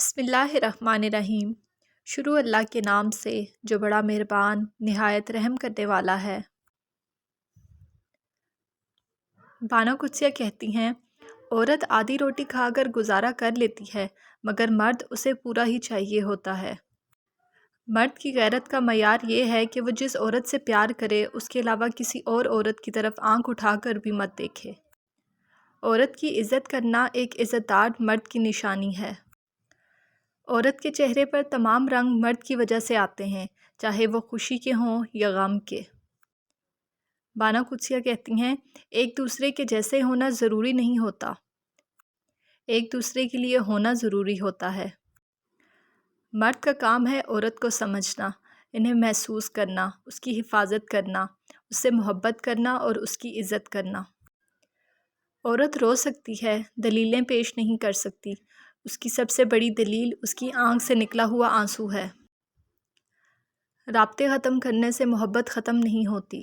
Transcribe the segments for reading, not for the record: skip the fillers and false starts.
بسم اللہ الرحمن الرحیم۔ شروع اللہ کے نام سے جو بڑا مہربان نہایت رحم کرنے والا ہے۔ بانو قدسیہ کہتی ہیں، عورت آدھی روٹی کھا کر گزارا کر لیتی ہے مگر مرد اسے پورا ہی چاہیے ہوتا ہے۔ مرد کی غیرت کا معیار یہ ہے کہ وہ جس عورت سے پیار کرے اس کے علاوہ کسی اور عورت کی طرف آنکھ اٹھا کر بھی مت دیکھے۔ عورت کی عزت کرنا ایک عزت دار مرد کی نشانی ہے۔ عورت کے چہرے پر تمام رنگ مرد کی وجہ سے آتے ہیں، چاہے وہ خوشی کے ہوں یا غم کے۔ بانو قدسیہ کہتی ہیں، ایک دوسرے کے جیسے ہونا ضروری نہیں ہوتا، ایک دوسرے کے لیے ہونا ضروری ہوتا ہے۔ مرد کا کام ہے عورت کو سمجھنا، انہیں محسوس کرنا، اس کی حفاظت کرنا، اس سے محبت کرنا اور اس کی عزت کرنا۔ عورت رو سکتی ہے، دلیلیں پیش نہیں کر سکتی، اس کی سب سے بڑی دلیل اس کی آنکھ سے نکلا ہوا آنسو ہے۔ رابطے ختم کرنے سے محبت ختم نہیں ہوتی۔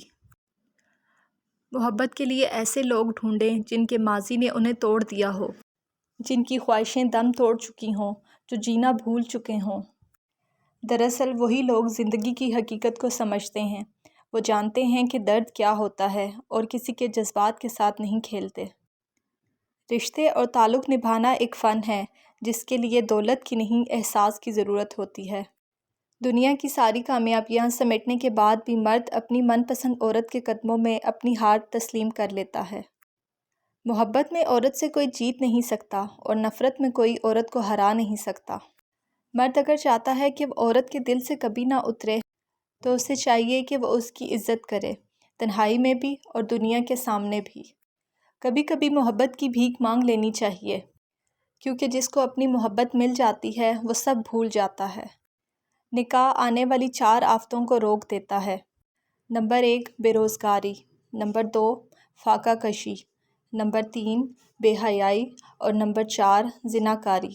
محبت کے لیے ایسے لوگ ڈھونڈیں جن کے ماضی نے انہیں توڑ دیا ہو، جن کی خواہشیں دم توڑ چکی ہوں، جو جینا بھول چکے ہوں۔ دراصل وہی لوگ زندگی کی حقیقت کو سمجھتے ہیں، وہ جانتے ہیں کہ درد کیا ہوتا ہے اور کسی کے جذبات کے ساتھ نہیں کھیلتے۔ رشتے اور تعلق نبھانا ایک فن ہے جس کے لیے دولت کی نہیں احساس کی ضرورت ہوتی ہے۔ دنیا کی ساری کامیابیاں سمیٹنے کے بعد بھی مرد اپنی من پسند عورت کے قدموں میں اپنی ہار تسلیم کر لیتا ہے۔ محبت میں عورت سے کوئی جیت نہیں سکتا اور نفرت میں کوئی عورت کو ہرا نہیں سکتا۔ مرد اگر چاہتا ہے کہ وہ عورت کے دل سے کبھی نہ اترے تو اسے چاہیے کہ وہ اس کی عزت کرے، تنہائی میں بھی اور دنیا کے سامنے بھی۔ کبھی کبھی محبت کی بھیک مانگ لینی چاہیے، کیونکہ جس کو اپنی محبت مل جاتی ہے وہ سب بھول جاتا ہے۔ نکاح آنے والی 4 آفتوں کو روک دیتا ہے۔ نمبر 1 بے روزگاری، نمبر 2 فاقہ کشی، نمبر 3 بے حیائی اور نمبر 4 زناکاری۔